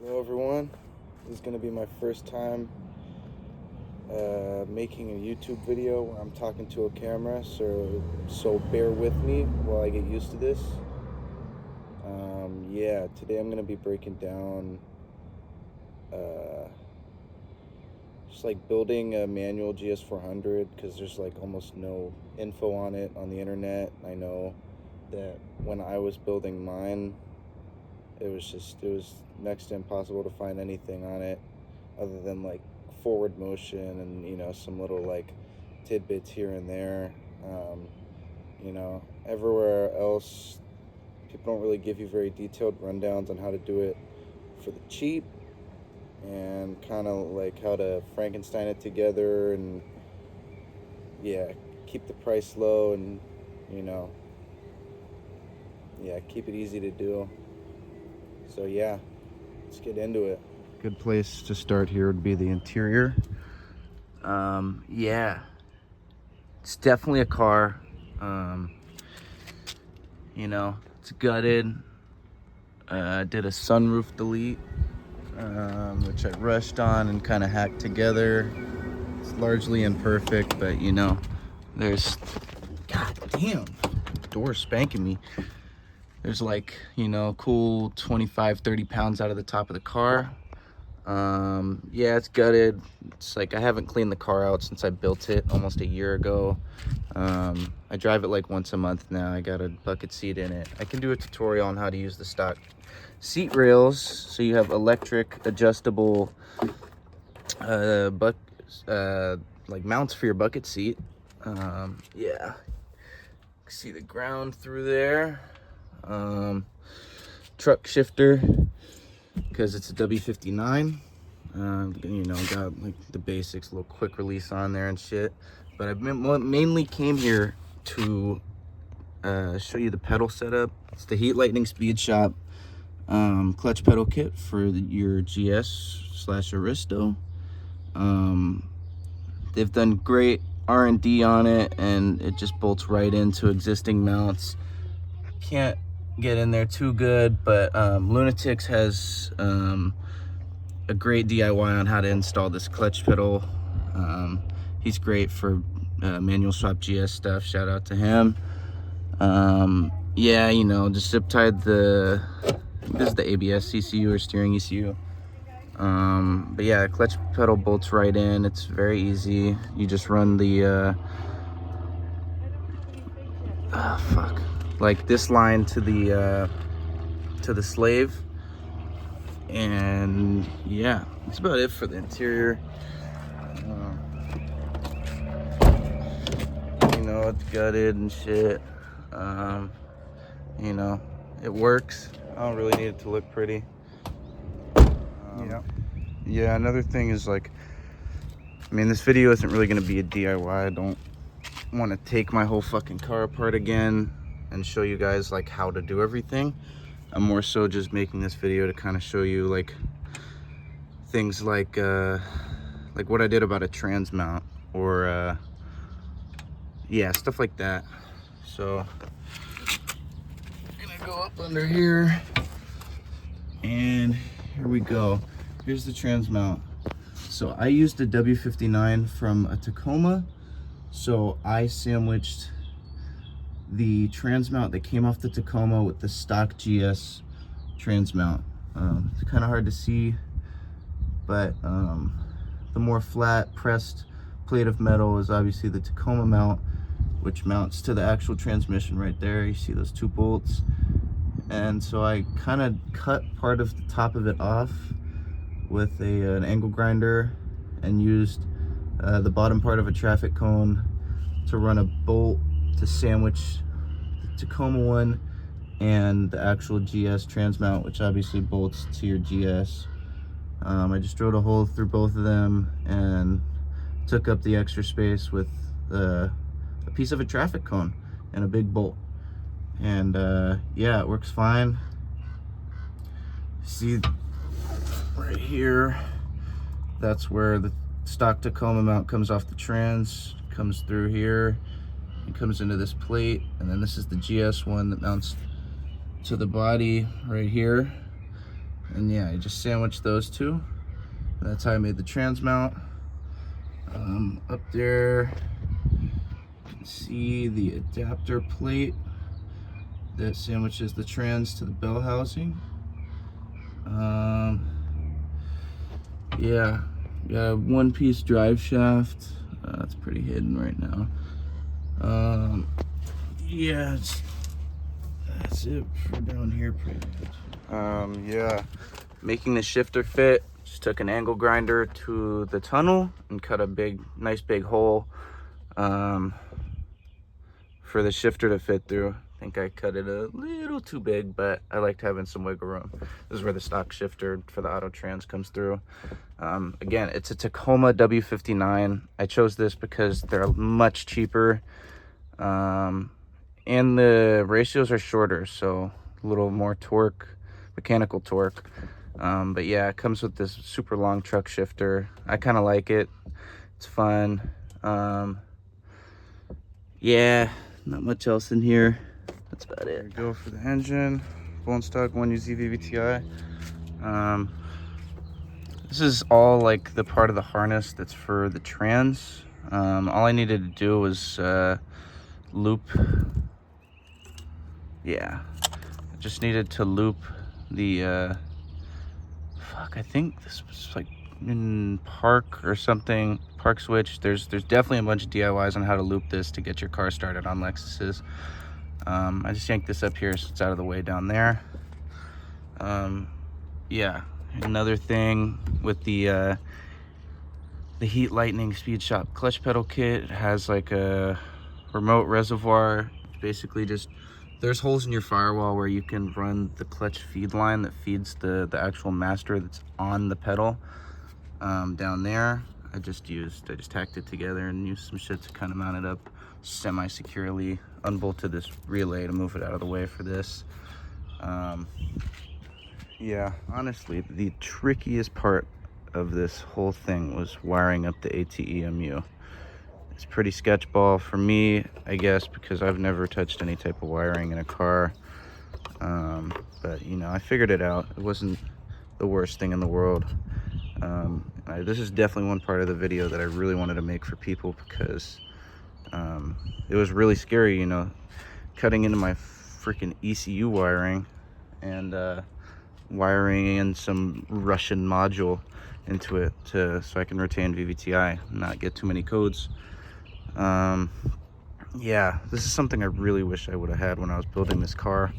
Hello everyone, this is going to be my first time making a YouTube video where I'm talking to a camera, so bear with me while I get used to this. Yeah, today I'm going to be breaking down just like building a manual Gs400 because there's like almost no info on it on the internet. I know that when I was building mine, it was next to impossible to find anything on it other than like forward motion and some little like tidbits here and there. Everywhere else people don't really give you very detailed rundowns on how to do it for the cheap, and kind of like how to Frankenstein it together and keep the price low and keep it easy to do. So yeah, let's get into it. Good place to start here would be the interior. Yeah, it's definitely a car. It's gutted. I did a sunroof delete, which I rushed on and kind of hacked together. It's largely imperfect, but there's, god damn, door spanking me. There's like, cool 25-30 pounds out of the top of the car. Yeah, it's gutted. It's like I haven't cleaned the car out since I built it almost a year ago. I drive it like once a month now. I got a bucket seat in it. I can do a tutorial on how to use the stock seat rails. So you have electric adjustable like mounts for your bucket seat. Yeah, see the ground through there. Truck shifter because it's a W59. Got like the basics, a little quick release on there and shit. But I mainly came here to show you the pedal setup. It's the Heat Lightning Speed Shop clutch pedal kit for your GS/Aristo. They've done great R&D on it, and it just bolts right into existing mounts. Can't get in there too good, but Lunatics has a great DIY on how to install this clutch pedal. He's great for manual swap GS stuff. Shout out to him. Yeah, just zip tied this is the ABS ECU or steering ECU. But yeah, clutch pedal bolts right in. It's very easy. You just run the like this line to the slave, and yeah, that's about it for the interior. It's gutted and shit. It works. I don't really need it to look pretty. Yeah, another thing is like, this video isn't really going to be a DIY. I don't want to take my whole fucking car apart again and show you guys like how to do everything. I'm more so just making this video to kind of show you like things like what I did about a trans mount or yeah, stuff like that. So I'm gonna go up under here, and here we go. Here's the trans mount. So I used a W59 from a Tacoma, so I sandwiched the trans mount that came off the Tacoma with the stock GS trans mount. It's kind of hard to see, but the more flat pressed plate of metal is obviously the Tacoma mount, which mounts to the actual transmission right there. You see those two bolts, and so I kind of cut part of the top of it off with an angle grinder and used the bottom part of a traffic cone to run a bolt to sandwich the Tacoma one and the actual GS trans mount, which obviously bolts to your GS. I just drilled a hole through both of them and took up the extra space with a piece of a traffic cone and a big bolt, and yeah, it works fine. See right here, that's where the stock Tacoma mount comes off the trans, comes through here and comes into this plate, and then this is the GS one that mounts to the body right here. And yeah, I just sandwiched those two. That's how I made the trans mount. Up there, you can see the adapter plate that sandwiches the trans to the bell housing. Yeah, got a one-piece drive shaft. It's pretty hidden right now. Yeah, that's it for down here pretty much. Yeah, making the shifter fit. Just took an angle grinder to the tunnel and cut a nice big hole for the shifter to fit through. I think I cut it a little too big, but I liked having some wiggle room. This is where the stock shifter for the auto trans comes through. Again, it's a Tacoma W59. I chose this because they're much cheaper, and the ratios are shorter, so a little more torque, mechanical torque. But yeah, it comes with this super long truck shifter. I kind of like it. It's fun. Yeah, not much else in here. That's about it. There we go for the engine. Bone stock 1UZ VVTi. This is all like the part of the harness that's for the trans. All I needed to do was loop. Yeah, I just needed to loop the I think this was like in Park or something, Park Switch. There's definitely a bunch of DIYs on how to loop this to get your car started on Lexuses. I just yanked this up here so it's out of the way down there. Yeah, another thing with the Heat Lightning Speed Shop clutch pedal kit, it has like a remote reservoir. Basically just, there's holes in your firewall where you can run the clutch feed line that feeds the actual master that's on the pedal down there. I just tacked it together and used some shit to kind of mount it up semi-securely, unbolted this relay to move it out of the way for this. Yeah, honestly, the trickiest part of this whole thing was wiring up the ATEMU. It's pretty sketchball for me, I guess, because I've never touched any type of wiring in a car. But you know, I figured it out. It wasn't the worst thing in the world. This is definitely one part of the video that I really wanted to make for people, because it was really scary, you know, cutting into my freaking ECU wiring and wiring in some Russian module into it so I can retain VVTi and not get too many codes. Yeah, this is something I really wish I would have had when I was building this car.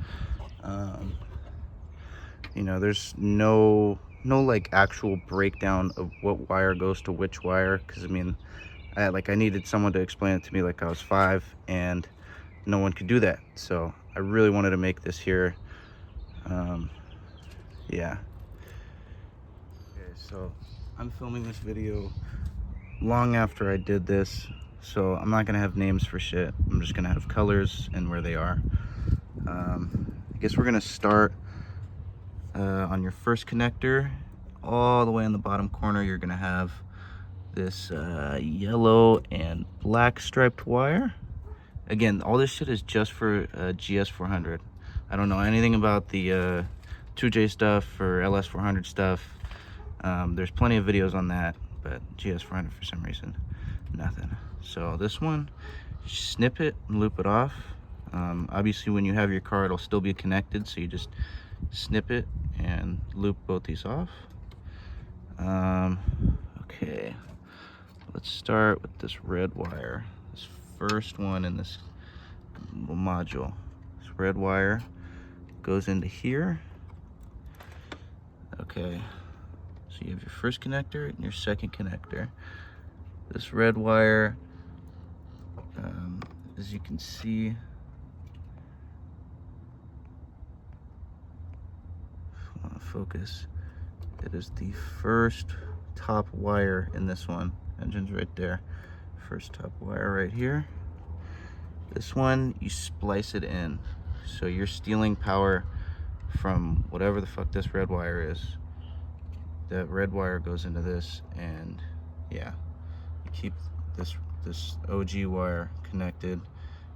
You know, there's no like actual breakdown of what wire goes to which wire, because I mean, I needed someone to explain it to me like I was 5, and no one could do that. So I really wanted to make this here. Yeah. Okay, so I'm filming this video long after I did this, so I'm not gonna have names for shit. I'm just gonna have colors and where they are. I guess we're gonna start on your first connector. All the way in the bottom corner, you're gonna have this yellow and black striped wire. Again, all this shit is just for Gs400. I don't know anything about the 2J stuff or LS400 stuff. There's plenty of videos on that, but Gs400 for some reason, nothing. So this one, snip it and loop it off. Obviously when you have your car, it'll still be connected, so you just snip it and loop both these off. Okay, let's start with this red wire, this first one in this module. This red wire goes into here. Okay, so you have your first connector and your second connector. This red wire, as you can see, focus, it is the first top wire in this one. Engine's right there. First top wire right here. This one, you splice it in, so you're stealing power from whatever the fuck this red wire is. That red wire goes into this, and yeah, you keep this OG wire connected,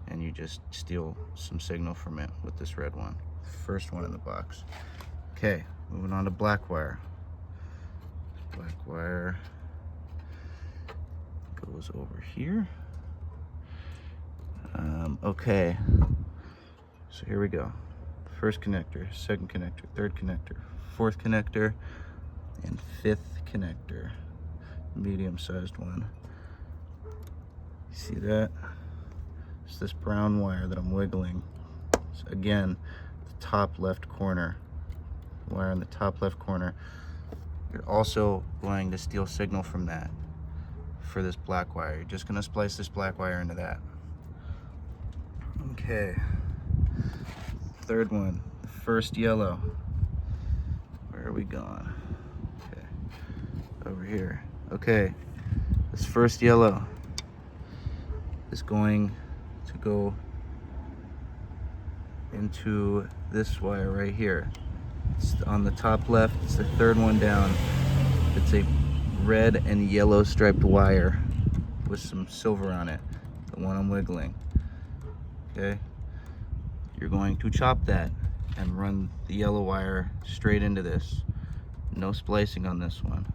and you just steal some signal from it with this red one, first one in the box. Okay, Moving on to black wire. Black wire goes over here. Okay, so here we go. First connector, second connector, third connector, fourth connector, and fifth connector. Medium-sized one. You see that? It's this brown wire that I'm wiggling. So again, the top left corner. Wire in the top left corner. You're also going to steal signal from that for this black wire. You're just gonna splice this black wire into that. Okay, third one, the first yellow. Where are we going? Okay, over here. Okay, this first yellow is going to go into this wire right here. It's on the top left, it's the third one down. It's a red and yellow striped wire with some silver on it, the one I'm wiggling. Okay, you're going to chop that and run the yellow wire straight into this. No splicing on this one.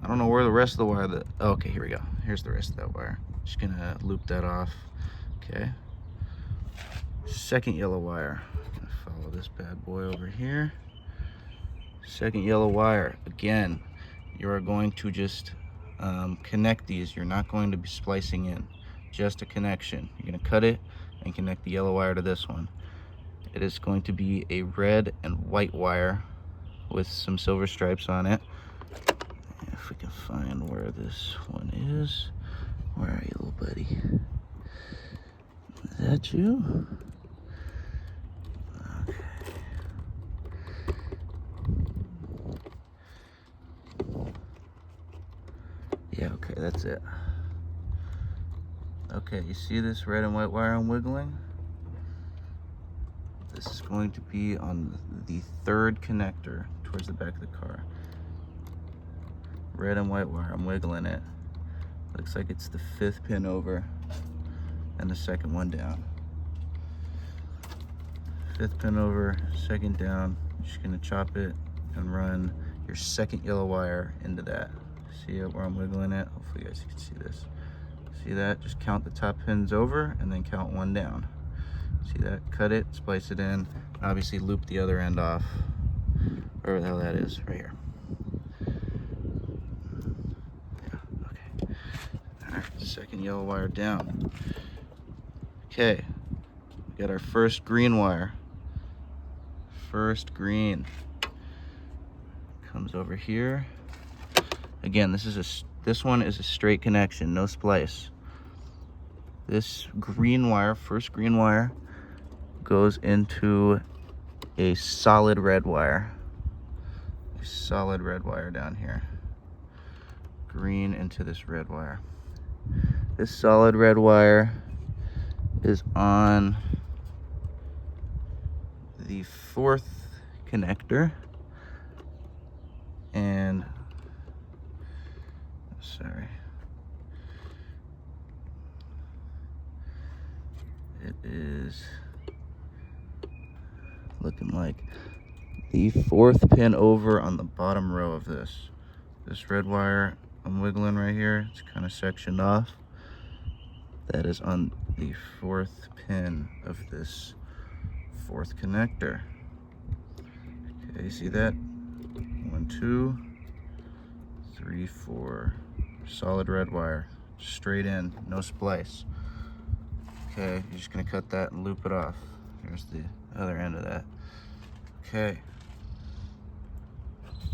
I don't know where the rest of the wire okay, here we go. Here's the rest of that wire. Just gonna loop that off. Okay, second yellow wire. I'm gonna follow this bad boy over here. Second yellow wire. Again, you are going to just connect these. You're not going to be splicing in, just a connection. You're gonna cut it and connect the yellow wire to this one. It is going to be a red and white wire with some silver stripes on it. If we can find where this one is. Where are you, little buddy? Is that you? Okay. Yeah, okay, that's it. Okay, you see this red and white wire I'm wiggling? This is going to be on the third connector towards the back of the car. Red and white wire, I'm wiggling it. Looks like it's the fifth pin over and the second one down. Fifth pin over, second down. Just gonna chop it and run your second yellow wire into that. See it where I'm wiggling it? Hopefully you guys can see this. See that? Just count the top pins over and then count one down. See that? Cut it, splice it in. Obviously loop the other end off. Wherever the hell that is, right here. Yeah, okay. Alright, second yellow wire down. Okay, we got our first green wire. First green. Comes over here. Again, this one is a straight connection, no splice. This green wire, first green wire, goes into a solid red wire. A solid red wire down here. Green into this red wire. This solid red wire is on the fourth connector. And sorry, it is looking like the fourth pin over on the bottom row of this. This red wire I'm wiggling right here, it's kind of sectioned off. That is on the fourth pin of this fourth connector. Okay, you see that? 1, 2, 3, 4. Solid red wire, straight in, no splice. Okay, you're just gonna cut that and loop it off. Here's the other end of that. Okay.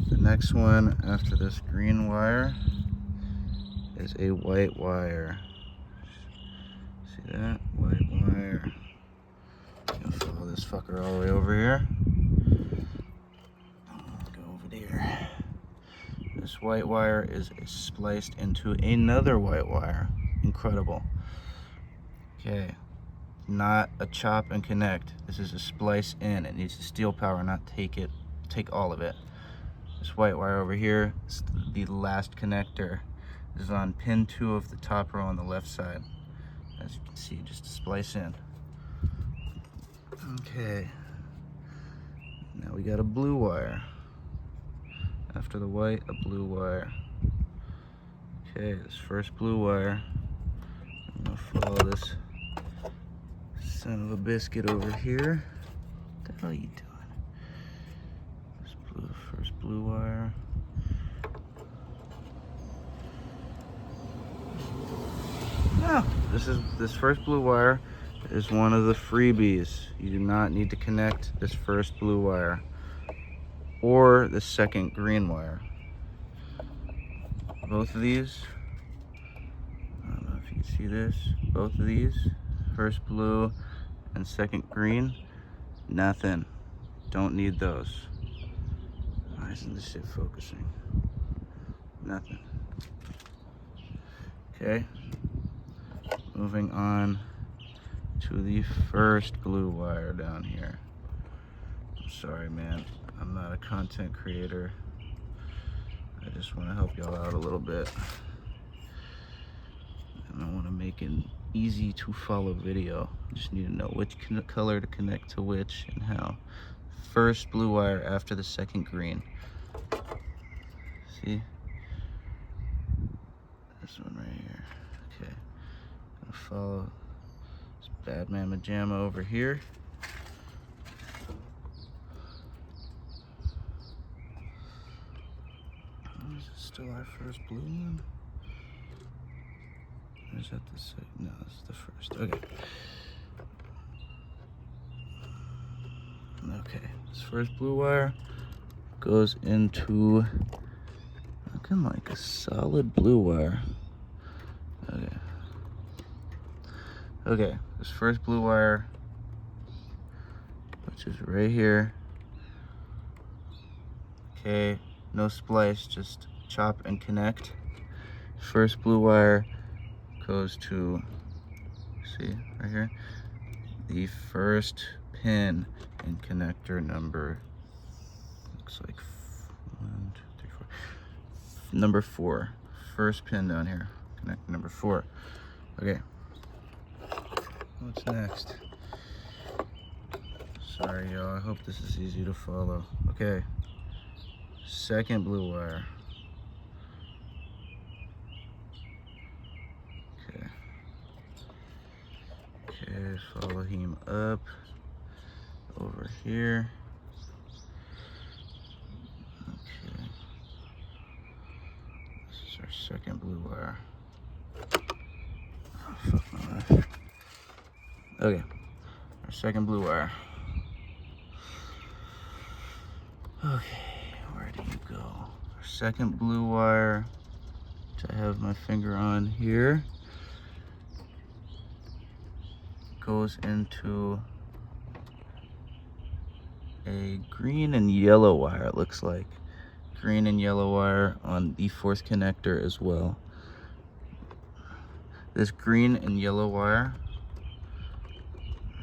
The next one after this green wire is a white wire. See that? White wire. I'm gonna follow this fucker all the way over here. Go over there. This white wire is spliced into another white wire. Incredible. Okay. Not a chop and connect. This is a splice in. It needs the steel power, not take all of it. This white wire over here is the last connector. This is on pin 2 of the top row on the left side. As you can see, just a splice in. Okay. Now we got a blue wire. After the white, a blue wire. Okay, this first blue wire. I'm gonna follow this son of a biscuit over here. What the hell are you doing? This first blue wire. No, this first blue wire is one of the freebies. You do not need to connect this first blue wire or the second green wire. Both of these, I don't know if you can see this, both of these, first blue and second green, nothing. Don't need those. Why isn't this shit focusing? Nothing. Okay, moving on to the first blue wire down here. I'm sorry, man. I'm not a content creator. I just want to help y'all out a little bit. And I want to make an easy to follow video. Just need to know which color to connect to which and how. First blue wire after the second green. See? This one right here. Okay. Gonna follow this bad mamma jamma over here. Is it still our first blue one? Or is that the second? No, this is the first. Okay. Okay. This first blue wire goes into looking like a solid blue wire. Okay. Okay. This first blue wire, which is right here. Okay. No splice, just chop and connect. First blue wire goes to, see right here, the first pin in connector number, looks like 1, 2, 3, 4, number 4. First pin down here, connector number 4. Okay, what's next? Sorry y'all, I hope this is easy to follow. Okay. Second blue wire. Okay. Okay, follow him up over here. Okay. This is our second blue wire. Oh, fuck my life. Okay. Our second blue wire. Okay. Where do you go? Our second blue wire, which I have my finger on here, goes into a green and yellow wire, it looks like. Green and yellow wire on the fourth connector as well. This green and yellow wire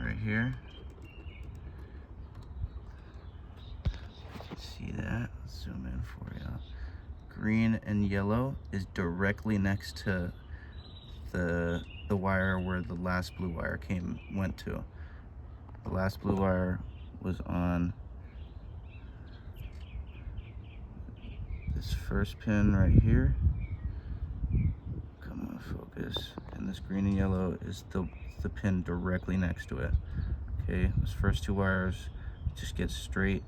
right here. See that? Let's zoom in for you. Green and yellow is directly next to the wire where the last blue wire went to. The last blue wire was on this first pin right here. Come on, focus. And this green and yellow is the pin directly next to it. Okay, those first two wires just get straight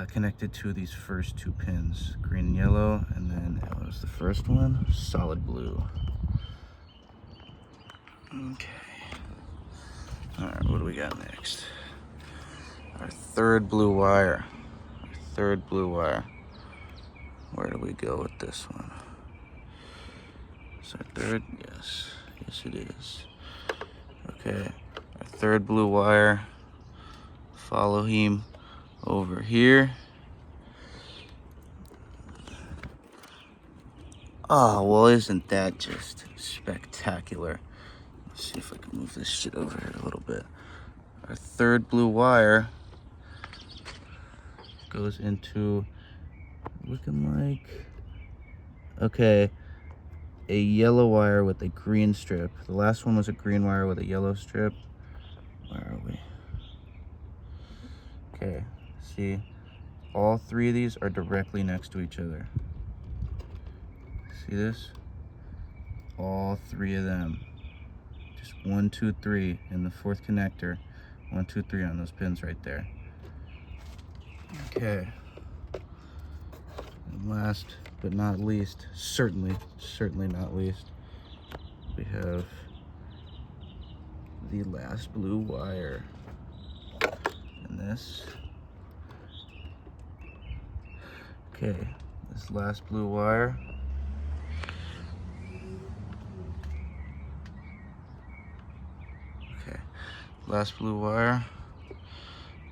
connected to these first two pins, green and yellow, and then what was the first one? Solid blue. Okay. All right, what do we got next? Our third blue wire. Our third blue wire. Where do we go with this one? Is our third? Yes. Yes, it is. Okay. Our third blue wire. Follow him over here. Oh, well, isn't that just spectacular? Let's see if I can move this shit over here a little bit. Our third blue wire goes into, looking like, okay, a yellow wire with a green strip. The last one was a green wire with a yellow strip. Where are we? Okay, see, all three of these are directly next to each other. See this? All three of them. Just 1, 2, 3 in the fourth connector. 1, 2, 3 on those pins right there. Okay. And last but not least, certainly not least, we have the last blue wire. And this. Okay, this last blue wire. Okay, last blue wire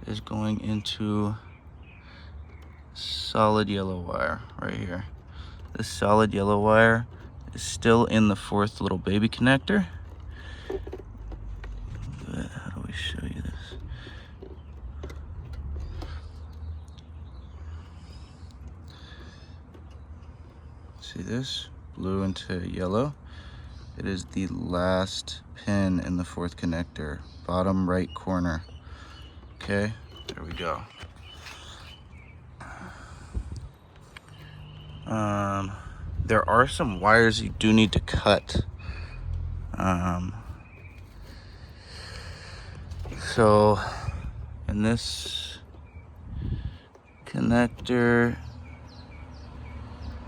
is going into solid yellow wire right here. This solid yellow wire is still in the fourth little baby connector. But how do we show you this? See this? Blue into yellow. It is the last pin in the fourth connector, bottom right corner. Okay, there we go. There are some wires you do need to cut. So in this connector,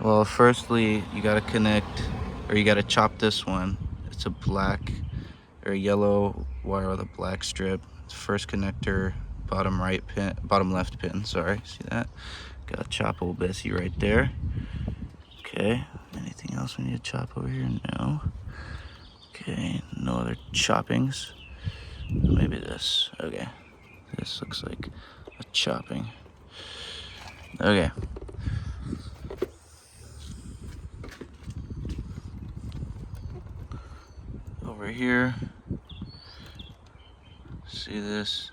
well, firstly, you gotta connect, or you gotta chop this one. It's a black or a yellow wire with a black strip. It's first connector, bottom right pin, bottom left pin, sorry, see that? Gotta chop old Bessie right there. Okay, anything else we need to chop over here? No. Okay, no other choppings. Maybe this, okay. This looks like a chopping. Okay. Over here, see this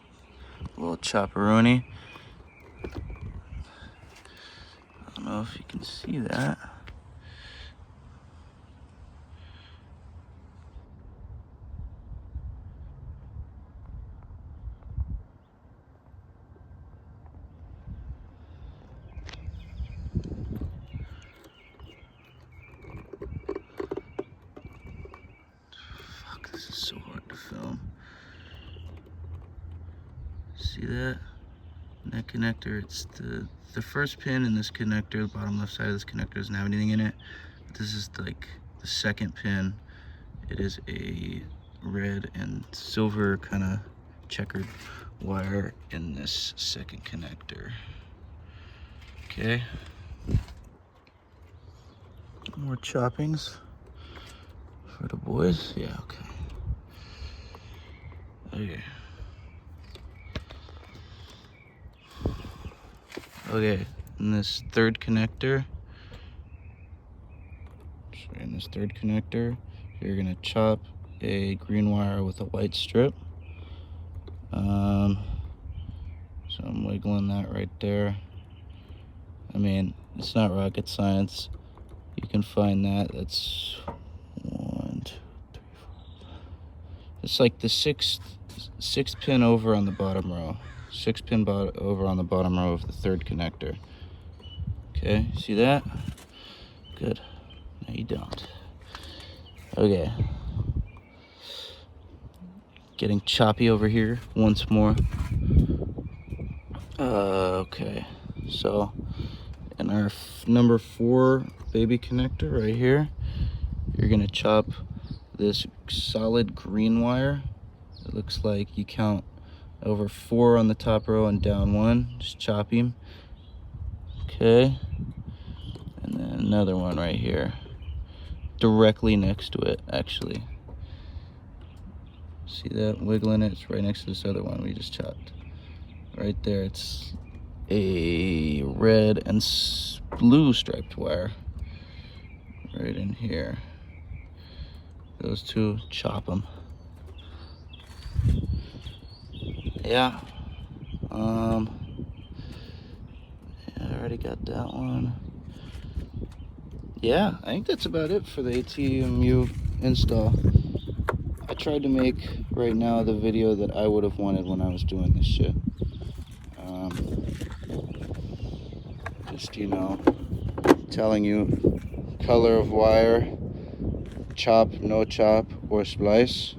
little chopperoni? I don't know if you can see that. This is so hard to film. See that? And that connector, it's the first pin in this connector, the bottom left side of this connector doesn't have anything in it. This is like the second pin. It is a red and silver kind of checkered wire in this second connector. Okay. More choppings for the boys. Yeah, okay. Okay. Okay, in this third connector, you're gonna chop a green wire with a white strip. So I'm wiggling that right there. I mean, it's not rocket science. You can find that. That's 1, 2, 3, 4. It's like the sixth pin over on the bottom row. 6 pin over on the bottom row of the third connector. Okay, see that? Good. No, you don't. Okay. Getting choppy over here once more. Okay, so in our number 4 baby connector right here, you're gonna chop this solid green wire. It looks like you count over 4 on the top row and down 1. Just chop him. Okay, and then another one right here, directly next to it, actually. See that wiggling it? It's right next to this other one we just chopped. Right there, it's a red and blue striped wire right in here. Those two, chop them. Yeah. I already got that one. Yeah, I think that's about it for the ATEMU install. I tried to make right now the video that I would have wanted when I was doing this shit. Just, you know, telling you color of wire, chop, no chop, or splice.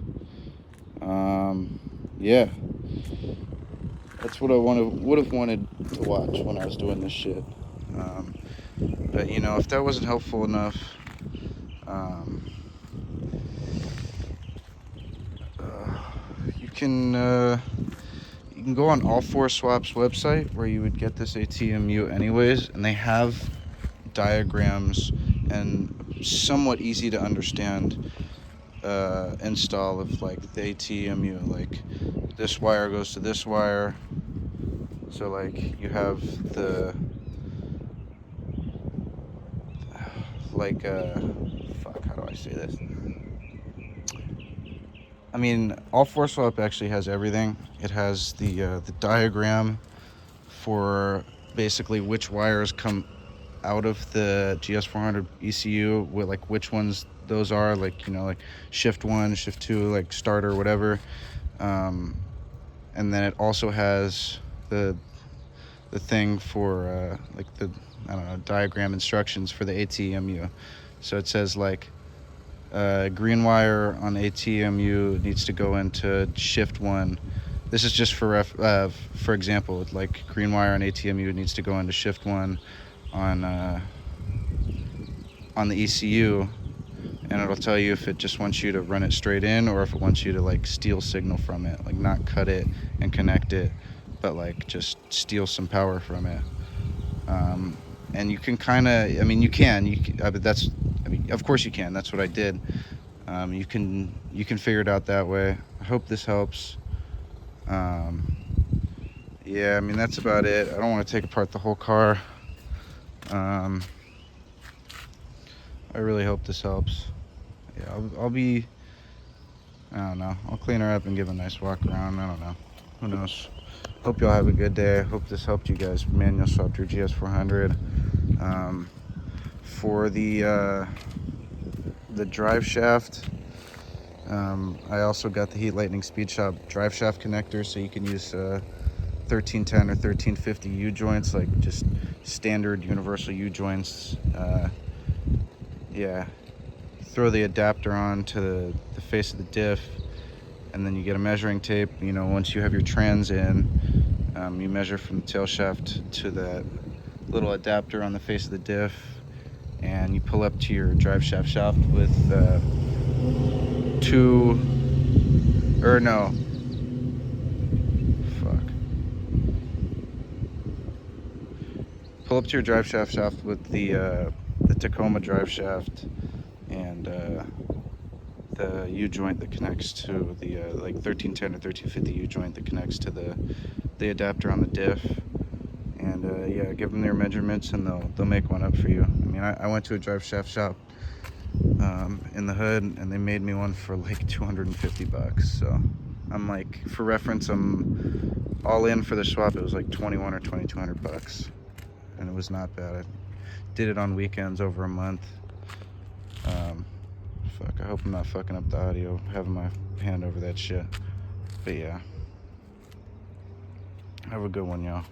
Yeah, that's what I would have wanted to watch when I was doing this shit. But you know, if that wasn't helpful enough, you can go on All 4 Swap's website where you would get this ATEMU anyways, and they have diagrams and somewhat easy to understand install of like the ATEMU. Like this wire goes to this wire, so like you have the like fuck, how do I say this? I mean, All 4 Swap actually has everything. It has the diagram for basically which wires come out of the Gs400 ECU, with like which ones those are, like, you know, like shift 1, shift 2, like starter, whatever. And then it also has the thing for like the, I don't know, diagram instructions for the ATEMU. So it says like green wire on ATEMU needs to go into shift 1. This is just for example, like green wire on ATEMU needs to go into shift 1 on the ECU, and it'll tell you if it just wants you to run it straight in or if it wants you to like steal signal from it, like not cut it and connect it, but like just steal some power from it. And you can kind of, I mean, you can, but that's, I mean, of course you can. That's what I did. You can figure it out that way. I hope this helps. Yeah, I mean, that's about it. I don't want to take apart the whole car. I really hope this helps. Yeah, I'll be, I don't know, I'll clean her up and give a nice walk around. I don't know, who knows. Hope y'all have a good day. I hope this helped you guys manual swap your Gs400. For the drive shaft, I also got the Heat Lightning Speed Shop drive shaft connector, so you can use 1310 or 1350 U-joints, like just standard universal U-joints. Yeah, throw the adapter on to the face of the diff, and then you get a measuring tape. You know, once you have your trans in, you measure from the tail shaft to that little adapter on the face of the diff, and you pull up to your drive shaft with pull up to your drive shaft with the Tacoma drive shaft and the U-joint that connects to the like 1310 or 1350 U-joint that connects to the adapter on the diff. And yeah, give them their measurements and they'll make one up for you. I mean, I went to a drive shaft shop in the hood, and they made me one for like 250 bucks. So I'm like, for reference, I'm all in for the swap. It was like 21 or 2200 bucks, and it was not bad. I did it on weekends over a month. Fuck, I hope I'm not fucking up the audio having my hand over that shit. But yeah, have a good one, y'all.